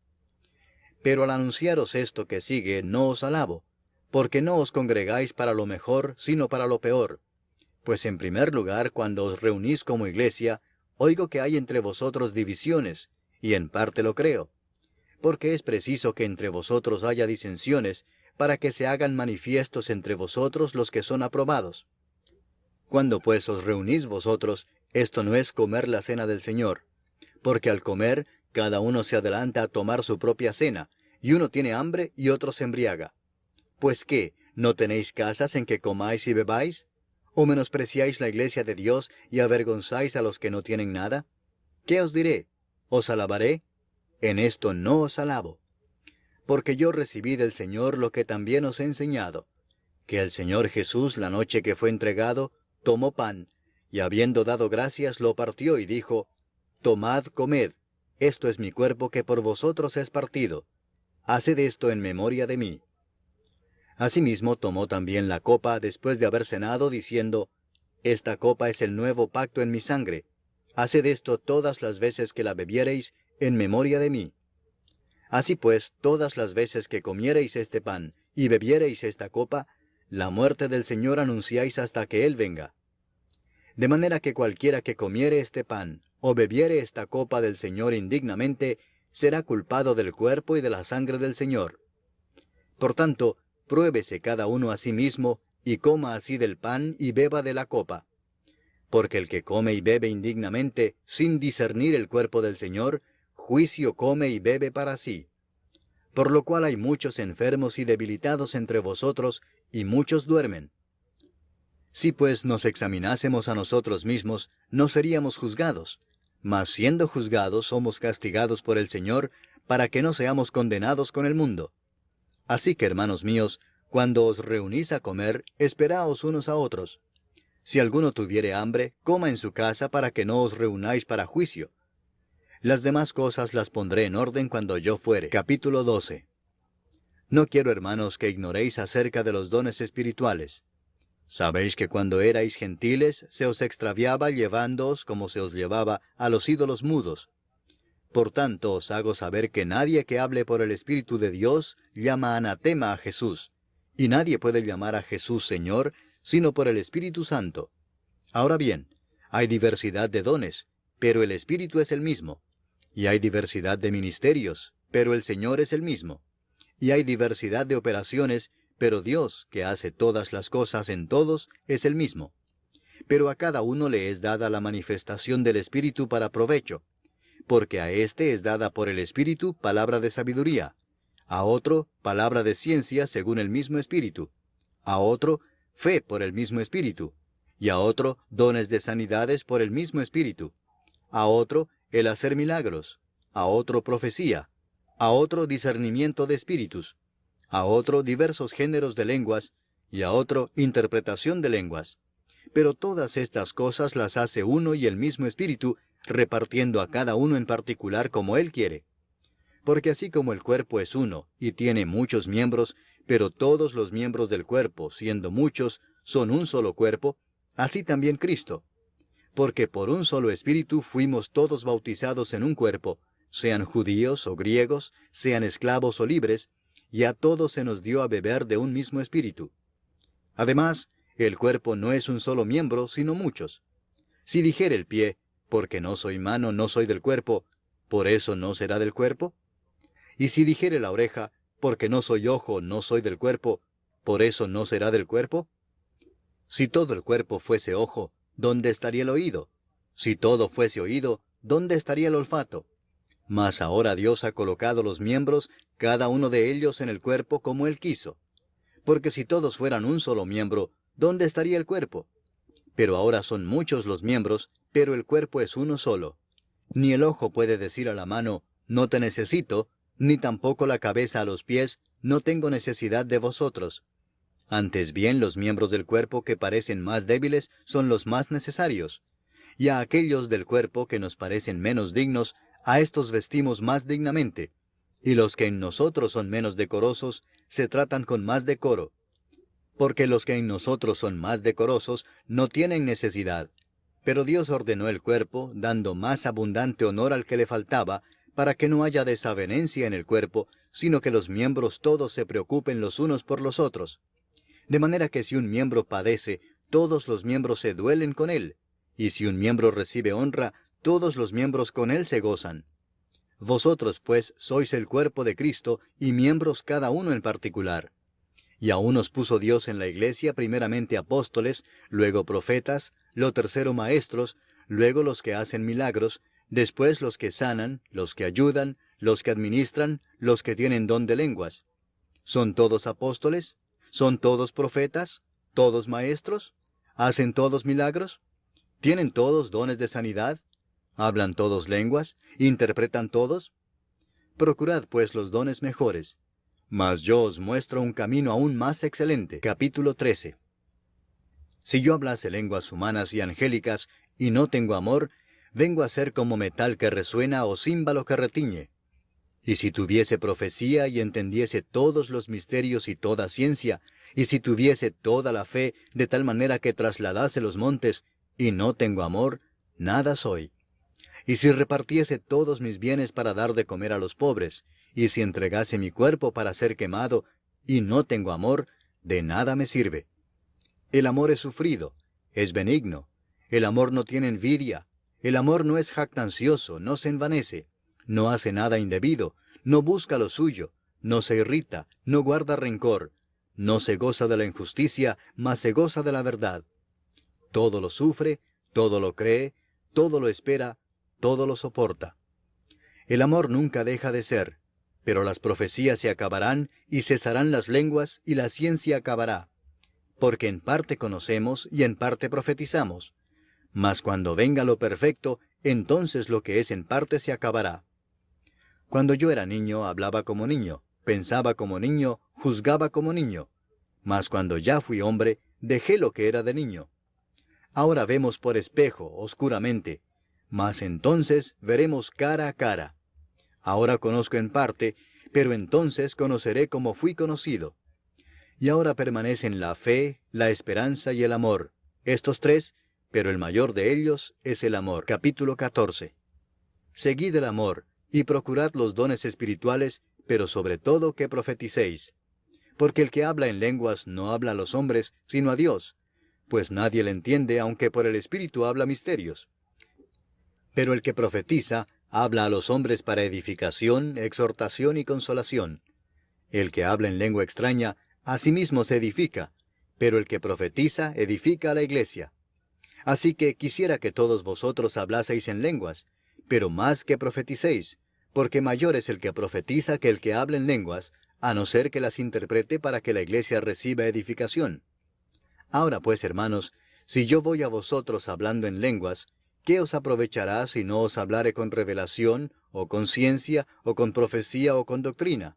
Pero al anunciaros esto que sigue, no os alabo, porque no os congregáis para lo mejor, sino para lo peor. Pues en primer lugar, cuando os reunís como iglesia, oigo que hay entre vosotros divisiones, y en parte lo creo. Porque es preciso que entre vosotros haya disensiones, para que se hagan manifiestos entre vosotros los que son aprobados. Cuando pues os reunís vosotros, esto no es comer la cena del Señor, porque al comer, cada uno se adelanta a tomar su propia cena, y uno tiene hambre y otro se embriaga. Pues ¿qué? ¿No tenéis casas en que comáis y bebáis? ¿O menospreciáis la iglesia de Dios y avergonzáis a los que no tienen nada? ¿Qué os diré? ¿Os alabaré? En esto no os alabo. Porque yo recibí del Señor lo que también os he enseñado, que el Señor Jesús, la noche que fue entregado, tomó pan, y habiendo dado gracias, lo partió y dijo, Tomad, comed, esto es mi cuerpo que por vosotros es partido. Haced esto en memoria de mí. Asimismo tomó también la copa después de haber cenado, diciendo, Esta copa es el nuevo pacto en mi sangre. Haced esto todas las veces que la bebiereis, en memoria de mí. Así pues, todas las veces que comiereis este pan, y bebiereis esta copa, la muerte del Señor anunciáis hasta que Él venga. De manera que cualquiera que comiere este pan, o bebiere esta copa del Señor indignamente, será culpado del cuerpo y de la sangre del Señor. Por tanto, pruébese cada uno a sí mismo, y coma así del pan y beba de la copa. Porque el que come y bebe indignamente, sin discernir el cuerpo del Señor, juicio come y bebe para sí. Por lo cual hay muchos enfermos y debilitados entre vosotros, y muchos duermen. Si pues nos examinásemos a nosotros mismos, no seríamos juzgados, mas siendo juzgados somos castigados por el Señor, para que no seamos condenados con el mundo. Así que, hermanos míos, cuando os reunís a comer, esperaos unos a otros. Si alguno tuviere hambre, coma en su casa para que no os reunáis para juicio. Las demás cosas las pondré en orden cuando yo fuere. Capítulo 12. No quiero, hermanos, que ignoréis acerca de los dones espirituales. Sabéis que cuando erais gentiles, se os extraviaba llevándoos, como se os llevaba, a los ídolos mudos. Por tanto, os hago saber que nadie que hable por el Espíritu de Dios llama anatema a Jesús, y nadie puede llamar a Jesús Señor, sino por el Espíritu Santo. Ahora bien, hay diversidad de dones, pero el Espíritu es el mismo. Y hay diversidad de ministerios, pero el Señor es el mismo. Y hay diversidad de operaciones, pero Dios, que hace todas las cosas en todos, es el mismo. Pero a cada uno le es dada la manifestación del Espíritu para provecho, porque a éste es dada por el Espíritu palabra de sabiduría, a otro palabra de ciencia según el mismo Espíritu, a otro fe por el mismo Espíritu, y a otro dones de sanidades por el mismo Espíritu, a otro el hacer milagros, a otro profecía, a otro discernimiento de espíritus, a otro diversos géneros de lenguas, y a otro interpretación de lenguas. Pero todas estas cosas las hace uno y el mismo Espíritu, repartiendo a cada uno en particular como Él quiere. Porque así como el cuerpo es uno, y tiene muchos miembros, pero todos los miembros del cuerpo, siendo muchos, son un solo cuerpo, así también Cristo. Porque por un solo Espíritu fuimos todos bautizados en un cuerpo, sean judíos o griegos, sean esclavos o libres, y a todos se nos dio a beber de un mismo Espíritu. Además, el cuerpo no es un solo miembro, sino muchos. Si dijere el pie, porque no soy mano, no soy del cuerpo, ¿por eso no será del cuerpo? Y si dijere la oreja, porque no soy ojo, no soy del cuerpo, ¿por eso no será del cuerpo? Si todo el cuerpo fuese ojo, ¿dónde estaría el oído? Si todo fuese oído, ¿dónde estaría el olfato? Mas ahora Dios ha colocado los miembros, cada uno de ellos en el cuerpo como Él quiso. Porque si todos fueran un solo miembro, ¿dónde estaría el cuerpo? Pero ahora son muchos los miembros, pero el cuerpo es uno solo. Ni el ojo puede decir a la mano, no te necesito, ni tampoco la cabeza a los pies, no tengo necesidad de vosotros. Antes bien, los miembros del cuerpo que parecen más débiles son los más necesarios. Y a aquellos del cuerpo que nos parecen menos dignos, a estos vestimos más dignamente. Y los que en nosotros son menos decorosos, se tratan con más decoro. Porque los que en nosotros son más decorosos no tienen necesidad. Pero Dios ordenó el cuerpo, dando más abundante honor al que le faltaba, para que no haya desavenencia en el cuerpo, sino que los miembros todos se preocupen los unos por los otros. De manera que si un miembro padece, todos los miembros se duelen con él, y si un miembro recibe honra, todos los miembros con él se gozan. Vosotros, pues, sois el cuerpo de Cristo, y miembros cada uno en particular. Y a unos puso Dios en la iglesia primeramente apóstoles, luego profetas, lo tercero maestros, luego los que hacen milagros, después los que sanan, los que ayudan, los que administran, los que tienen don de lenguas. ¿Son todos apóstoles? ¿Son todos profetas? ¿Todos maestros? ¿Hacen todos milagros? ¿Tienen todos dones de sanidad? ¿Hablan todos lenguas? ¿Interpretan todos? Procurad pues los dones mejores. Mas yo os muestro un camino aún más excelente. Capítulo 13. Si yo hablase lenguas humanas y angélicas, y no tengo amor, vengo a ser como metal que resuena o címbalo que retiñe. Y si tuviese profecía y entendiese todos los misterios y toda ciencia, y si tuviese toda la fe de tal manera que trasladase los montes, y no tengo amor, nada soy. Y si repartiese todos mis bienes para dar de comer a los pobres, y si entregase mi cuerpo para ser quemado, y no tengo amor, de nada me sirve. El amor es sufrido, es benigno. El amor no tiene envidia. El amor no es jactancioso, no se envanece, no hace nada indebido, no busca lo suyo, no se irrita, no guarda rencor, no se goza de la injusticia, mas se goza de la verdad. Todo lo sufre, todo lo cree, todo lo espera, todo lo soporta. El amor nunca deja de ser, pero las profecías se acabarán y cesarán las lenguas y la ciencia acabará. Porque en parte conocemos y en parte profetizamos. Mas cuando venga lo perfecto, entonces lo que es en parte se acabará. Cuando yo era niño, hablaba como niño, pensaba como niño, juzgaba como niño. Mas cuando ya fui hombre, dejé lo que era de niño. Ahora vemos por espejo, oscuramente, mas entonces veremos cara a cara. Ahora conozco en parte, pero entonces conoceré como fui conocido. Y ahora permanecen la fe, la esperanza y el amor, estos tres, pero el mayor de ellos es el amor. Capítulo 14. Seguid el amor, y procurad los dones espirituales, pero sobre todo que profeticéis. Porque el que habla en lenguas no habla a los hombres, sino a Dios, pues nadie le entiende, aunque por el Espíritu habla misterios. Pero el que profetiza habla a los hombres para edificación, exhortación y consolación. El que habla en lengua extraña, a sí mismo se edifica, pero el que profetiza edifica a la iglesia. Así que quisiera que todos vosotros hablaseis en lenguas, pero más que profeticéis, porque mayor es el que profetiza que el que habla en lenguas, a no ser que las interprete para que la iglesia reciba edificación. Ahora pues, hermanos, si yo voy a vosotros hablando en lenguas, ¿qué os aprovechará si no os hablare con revelación, o con ciencia, o con profecía, o con doctrina?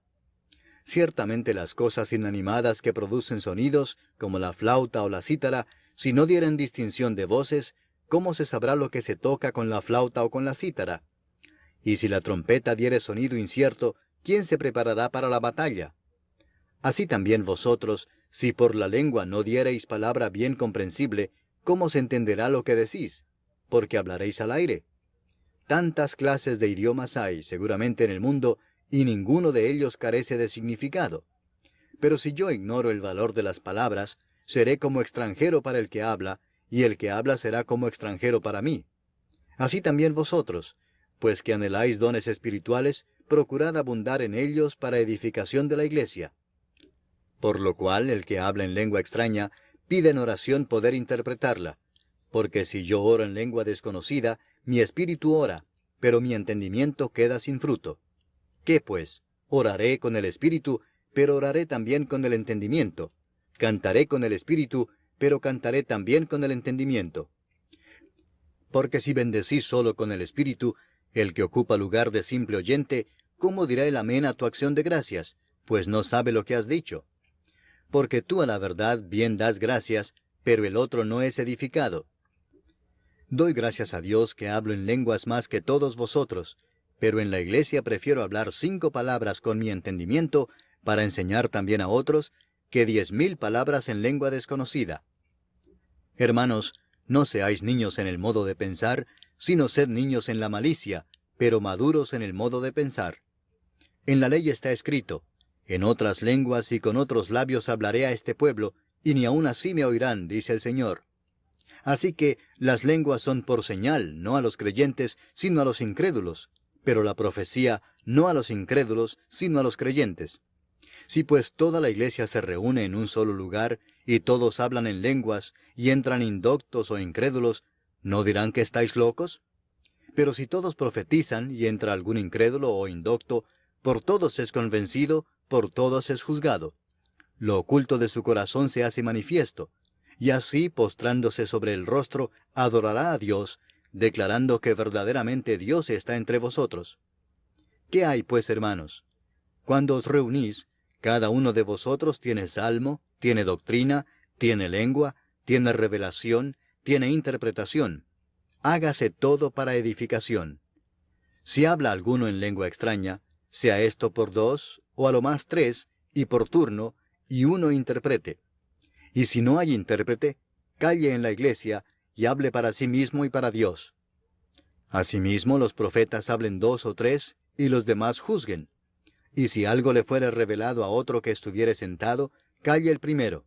Ciertamente las cosas inanimadas que producen sonidos, como la flauta o la cítara, si no dieren distinción de voces, ¿cómo se sabrá lo que se toca con la flauta o con la cítara? Y si la trompeta diere sonido incierto, ¿quién se preparará para la batalla? Así también vosotros, si por la lengua no diereis palabra bien comprensible, ¿cómo se entenderá lo que decís? Porque hablaréis al aire. Tantas clases de idiomas hay, seguramente, en el mundo, y ninguno de ellos carece de significado. Pero si yo ignoro el valor de las palabras, seré como extranjero para el que habla, y el que habla será como extranjero para mí. Así también vosotros, pues que anheláis dones espirituales, procurad abundar en ellos para edificación de la iglesia. Por lo cual el que habla en lengua extraña, pide en oración poder interpretarla, porque si yo oro en lengua desconocida, mi espíritu ora, pero mi entendimiento queda sin fruto. ¿Qué pues? Oraré con el espíritu, pero oraré también con el entendimiento. Cantaré con el espíritu, pero cantaré también con el entendimiento. Porque si bendecís solo con el espíritu, el que ocupa lugar de simple oyente, ¿cómo dirá el amén a tu acción de gracias? Pues no sabe lo que has dicho. Porque tú a la verdad bien das gracias, pero el otro no es edificado. Doy gracias a Dios que hablo en lenguas más que todos vosotros, pero en la iglesia prefiero hablar 5 palabras con mi entendimiento para enseñar también a otros, que 10,000 palabras en lengua desconocida. Hermanos, no seáis niños en el modo de pensar, sino sed niños en la malicia, pero maduros en el modo de pensar. En la ley está escrito: en otras lenguas y con otros labios hablaré a este pueblo, y ni aun así me oirán, dice el Señor. Así que las lenguas son por señal, no a los creyentes, sino a los incrédulos, pero la profecía no a los incrédulos, sino a los creyentes. Si pues toda la iglesia se reúne en un solo lugar, y todos hablan en lenguas, y entran indoctos o incrédulos, ¿no dirán que estáis locos? Pero si todos profetizan, y entra algún incrédulo o indocto, por todos es convencido, por todos es juzgado. Lo oculto de su corazón se hace manifiesto, y así, postrándose sobre el rostro, adorará a Dios, declarando que verdaderamente Dios está entre vosotros. ¿Qué hay, pues, hermanos? Cuando os reunís, cada uno de vosotros tiene salmo, tiene doctrina, tiene lengua, tiene revelación, tiene interpretación. Hágase todo para edificación. Si habla alguno en lengua extraña, sea esto por 2, o a lo más 3, y por turno, y uno interprete. Y si no hay intérprete, calle en la iglesia, y hable para sí mismo y para Dios. Asimismo los profetas hablen 2 o 3, y los demás juzguen. Y si algo le fuere revelado a otro que estuviere sentado, calle el primero.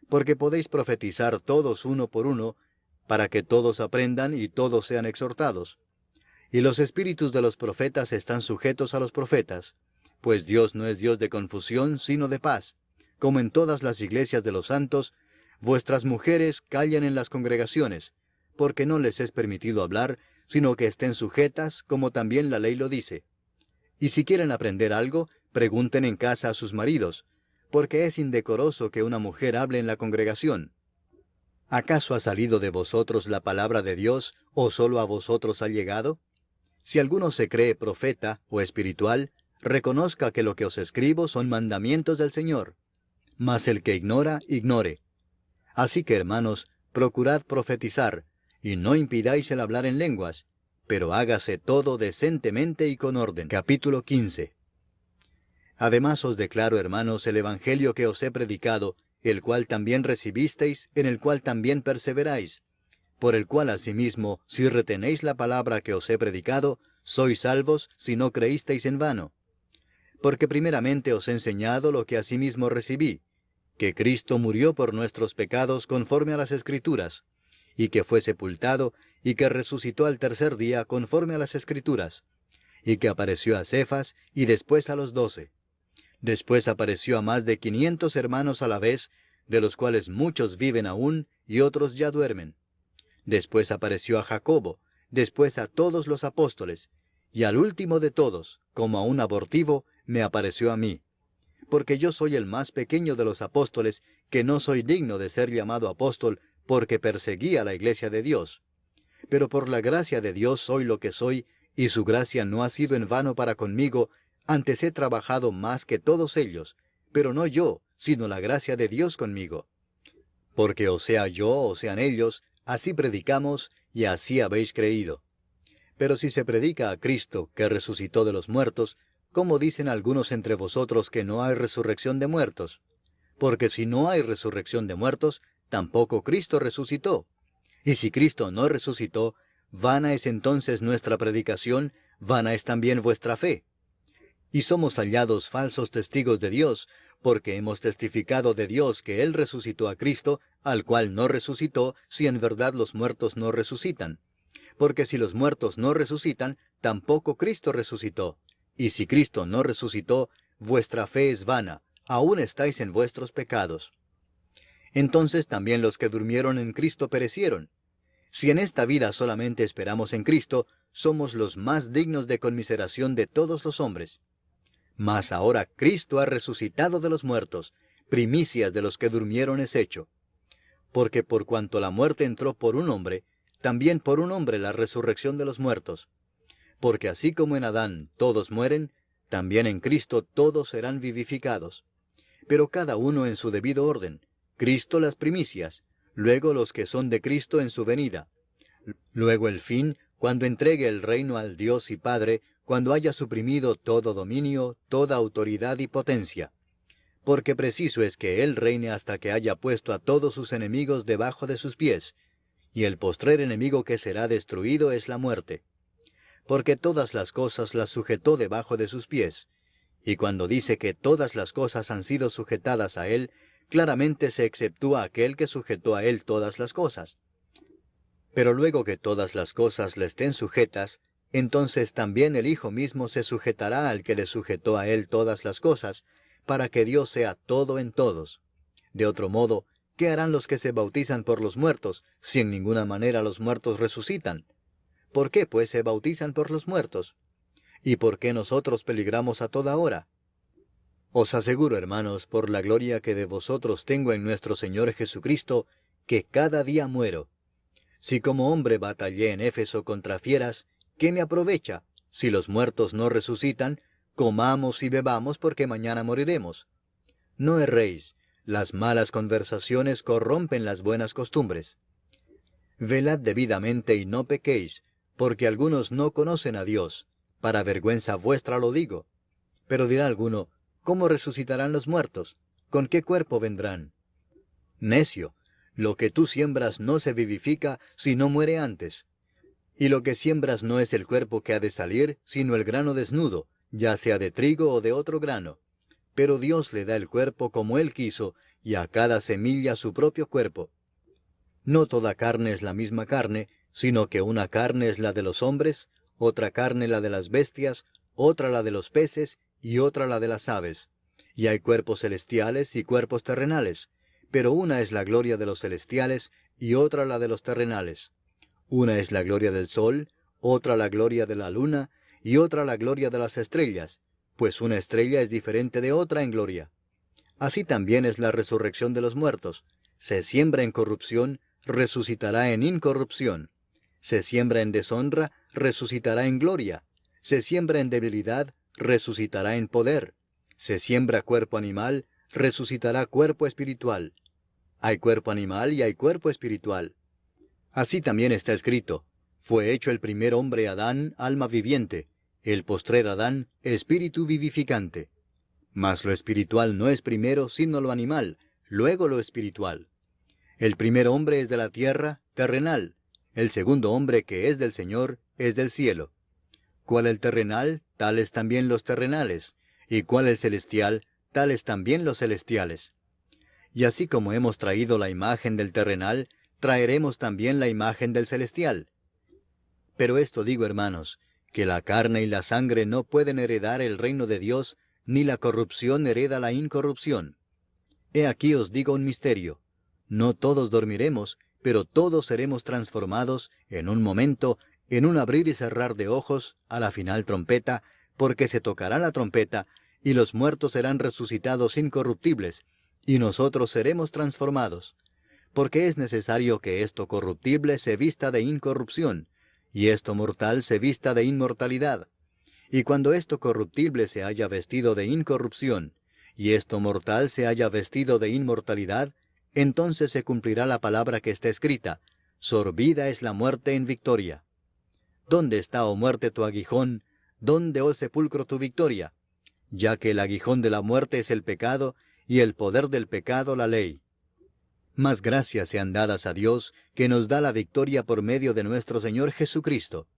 Porque podéis profetizar todos uno por uno, para que todos aprendan y todos sean exhortados. Y los espíritus de los profetas están sujetos a los profetas, pues Dios no es Dios de confusión, sino de paz. Como en todas las iglesias de los santos, vuestras mujeres callen en las congregaciones, porque no les es permitido hablar, sino que estén sujetas, como también la ley lo dice. Y si quieren aprender algo, pregunten en casa a sus maridos, porque es indecoroso que una mujer hable en la congregación. ¿Acaso ha salido de vosotros la palabra de Dios, o solo a vosotros ha llegado? Si alguno se cree profeta o espiritual, reconozca que lo que os escribo son mandamientos del Señor. Mas el que ignora, ignore. Así que, hermanos, procurad profetizar, y no impidáis el hablar en lenguas, pero hágase todo decentemente y con orden. Capítulo 15. Además os declaro, hermanos, el evangelio que os he predicado, el cual también recibisteis, en el cual también perseveráis, por el cual asimismo, si retenéis la palabra que os he predicado, sois salvos si no creísteis en vano. Porque primeramente os he enseñado lo que asimismo recibí, que Cristo murió por nuestros pecados conforme a las Escrituras, y que fue sepultado, y que resucitó al tercer día conforme a las Escrituras, y que apareció a Cefas, y después a los 12. Después apareció a más de 500 hermanos a la vez, de los cuales muchos viven aún, y otros ya duermen. Después apareció a Jacobo, después a todos los apóstoles, y al último de todos, como a un abortivo, me apareció a mí. Porque yo soy el más pequeño de los apóstoles, que no soy digno de ser llamado apóstol, porque perseguí a la iglesia de Dios. Pero por la gracia de Dios soy lo que soy, y su gracia no ha sido en vano para conmigo, antes he trabajado más que todos ellos, pero no yo, sino la gracia de Dios conmigo. Porque o sea yo o sean ellos, así predicamos, y así habéis creído. Pero si se predica a Cristo, que resucitó de los muertos, ¿cómo dicen algunos entre vosotros que no hay resurrección de muertos? Porque si no hay resurrección de muertos, tampoco Cristo resucitó. Y si Cristo no resucitó, vana es entonces nuestra predicación, vana es también vuestra fe. Y somos hallados falsos testigos de Dios, porque hemos testificado de Dios que Él resucitó a Cristo, al cual no resucitó, si en verdad los muertos no resucitan. Porque si los muertos no resucitan, tampoco Cristo resucitó. Y si Cristo no resucitó, vuestra fe es vana, aún estáis en vuestros pecados. Entonces también los que durmieron en Cristo perecieron. Si en esta vida solamente esperamos en Cristo, somos los más dignos de conmiseración de todos los hombres. Mas ahora Cristo ha resucitado de los muertos, primicias de los que durmieron es hecho. Porque por cuanto la muerte entró por un hombre, también por un hombre la resurrección de los muertos. Porque así como en Adán todos mueren, también en Cristo todos serán vivificados. Pero cada uno en su debido orden, Cristo las primicias, luego los que son de Cristo en su venida. Luego el fin, cuando entregue el reino al Dios y Padre, cuando haya suprimido todo dominio, toda autoridad y potencia. Porque preciso es que Él reine hasta que haya puesto a todos sus enemigos debajo de sus pies, y el postrer enemigo que será destruido es la muerte. Porque todas las cosas las sujetó debajo de sus pies, y cuando dice que todas las cosas han sido sujetadas a Él, claramente se exceptúa aquel que sujetó a Él todas las cosas. Pero luego que todas las cosas le estén sujetas, entonces también el Hijo mismo se sujetará al que le sujetó a Él todas las cosas, para que Dios sea todo en todos. De otro modo, ¿qué harán los que se bautizan por los muertos, si en ninguna manera los muertos resucitan? ¿Por qué, pues, se bautizan por los muertos? ¿Y por qué nosotros peligramos a toda hora? Os aseguro, hermanos, por la gloria que de vosotros tengo en nuestro Señor Jesucristo, que cada día muero. Si como hombre batallé en Éfeso contra fieras, ¿qué me aprovecha? Si los muertos no resucitan, comamos y bebamos porque mañana moriremos. No erréis, las malas conversaciones corrompen las buenas costumbres. Velad debidamente y no pequéis, porque algunos no conocen a Dios. Para vergüenza vuestra lo digo. Pero dirá alguno, ¿cómo resucitarán los muertos? ¿Con qué cuerpo vendrán? Necio, lo que tú siembras no se vivifica si no muere antes. Y lo que siembras no es el cuerpo que ha de salir, sino el grano desnudo, ya sea de trigo o de otro grano. Pero Dios le da el cuerpo como Él quiso, y a cada semilla su propio cuerpo. No toda carne es la misma carne, sino que una carne es la de los hombres, otra carne la de las bestias, otra la de los peces, y otra la de las aves. Y hay cuerpos celestiales y cuerpos terrenales, pero una es la gloria de los celestiales, y otra la de los terrenales. Una es la gloria del sol, otra la gloria de la luna, y otra la gloria de las estrellas, pues una estrella es diferente de otra en gloria. Así también es la resurrección de los muertos. Se siembra en corrupción, resucitará en incorrupción. Se siembra en deshonra, resucitará en gloria. Se siembra en debilidad, resucitará en poder. Se siembra cuerpo animal, resucitará cuerpo espiritual. Hay cuerpo animal y hay cuerpo espiritual. Así también está escrito, fue hecho el primer hombre Adán, alma viviente, el postrer Adán, espíritu vivificante. Mas lo espiritual no es primero, sino lo animal, luego lo espiritual. El primer hombre es de la tierra, terrenal. El segundo hombre que es del Señor, es del cielo. Cual el terrenal, tales también los terrenales. y cuál el celestial, tales también los celestiales. Y así como hemos traído la imagen del terrenal, traeremos también la imagen del celestial. Pero esto digo, hermanos, que la carne y la sangre no pueden heredar el reino de Dios, ni la corrupción hereda la incorrupción. He aquí os digo un misterio. No todos dormiremos, pero todos seremos transformados en un momento, en un abrir y cerrar de ojos, a la final trompeta, porque se tocará la trompeta, y los muertos serán resucitados incorruptibles, y nosotros seremos transformados. Porque es necesario que esto corruptible se vista de incorrupción, y esto mortal se vista de inmortalidad. Y cuando esto corruptible se haya vestido de incorrupción, y esto mortal se haya vestido de inmortalidad, entonces se cumplirá la palabra que está escrita: sorbida es la muerte en victoria. ¿Dónde está, oh muerte, tu aguijón? ¿Dónde, oh sepulcro, tu victoria? Ya que el aguijón de la muerte es el pecado, y el poder del pecado la ley. Mas gracias sean dadas a Dios, que nos da la victoria por medio de nuestro Señor Jesucristo.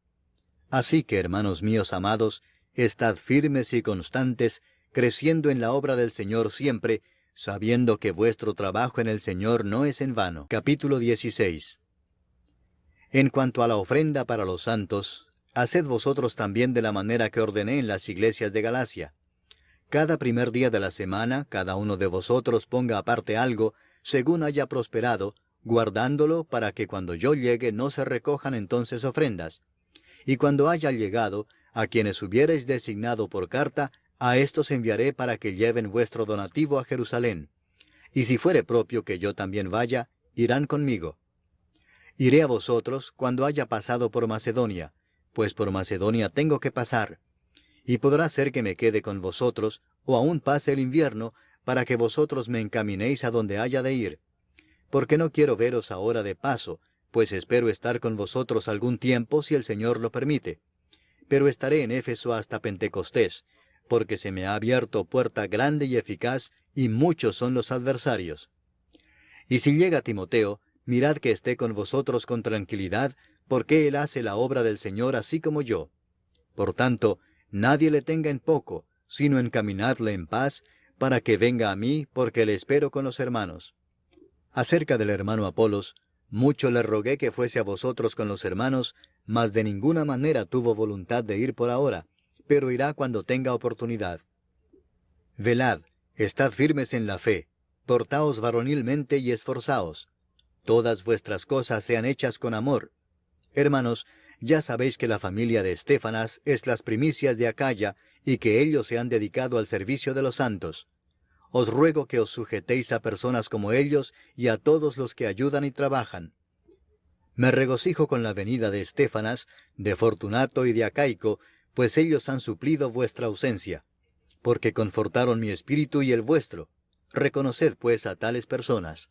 Así que, hermanos míos amados, estad firmes y constantes, creciendo en la obra del Señor siempre, sabiendo que vuestro trabajo en el Señor no es en vano. Capítulo 16. En cuanto a la ofrenda para los santos, haced vosotros también de la manera que ordené en las iglesias de Galacia. Cada primer día de la semana, cada uno de vosotros ponga aparte algo, según haya prosperado, guardándolo para que cuando yo llegue no se recojan entonces ofrendas. Y cuando haya llegado, a quienes hubiereis designado por carta, a éstos enviaré para que lleven vuestro donativo a Jerusalén. Y si fuere propio que yo también vaya, irán conmigo. Iré a vosotros cuando haya pasado por Macedonia, pues por Macedonia tengo que pasar. Y podrá ser que me quede con vosotros, o aún pase el invierno, para que vosotros me encaminéis a donde haya de ir. Porque no quiero veros ahora de paso, pues espero estar con vosotros algún tiempo si el Señor lo permite. Pero estaré en Éfeso hasta Pentecostés, porque se me ha abierto puerta grande y eficaz, y muchos son los adversarios. Y si llega Timoteo, mirad que esté con vosotros con tranquilidad, porque él hace la obra del Señor así como yo. Por tanto, nadie le tenga en poco, sino encaminadle en paz, para que venga a mí, porque le espero con los hermanos. Acerca del hermano Apolos, mucho le rogué que fuese a vosotros con los hermanos, mas de ninguna manera tuvo voluntad de ir por ahora, pero irá cuando tenga oportunidad. Velad, estad firmes en la fe, portaos varonilmente y esforzaos. Todas vuestras cosas sean hechas con amor. Hermanos, ya sabéis que la familia de Estéfanas es las primicias de Acaya, y que ellos se han dedicado al servicio de los santos. Os ruego que os sujetéis a personas como ellos y a todos los que ayudan y trabajan. Me regocijo con la venida de Estéfanas, de Fortunato y de Acaico, pues ellos han suplido vuestra ausencia, porque confortaron mi espíritu y el vuestro. Reconoced pues a tales personas.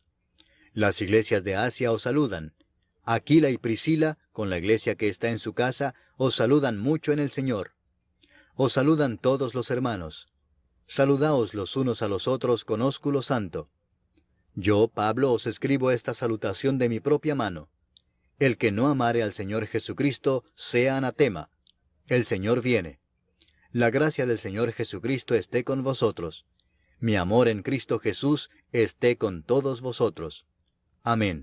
Las iglesias de Asia os saludan. Aquila y Priscila, con la iglesia que está en su casa, os saludan mucho en el Señor. Os saludan todos los hermanos. Saludaos los unos a los otros con ósculo santo. Yo, Pablo, os escribo esta salutación de mi propia mano. El que no amare al Señor Jesucristo, sea anatema. El Señor viene. La gracia del Señor Jesucristo esté con vosotros. Mi amor en Cristo Jesús esté con todos vosotros. Amén.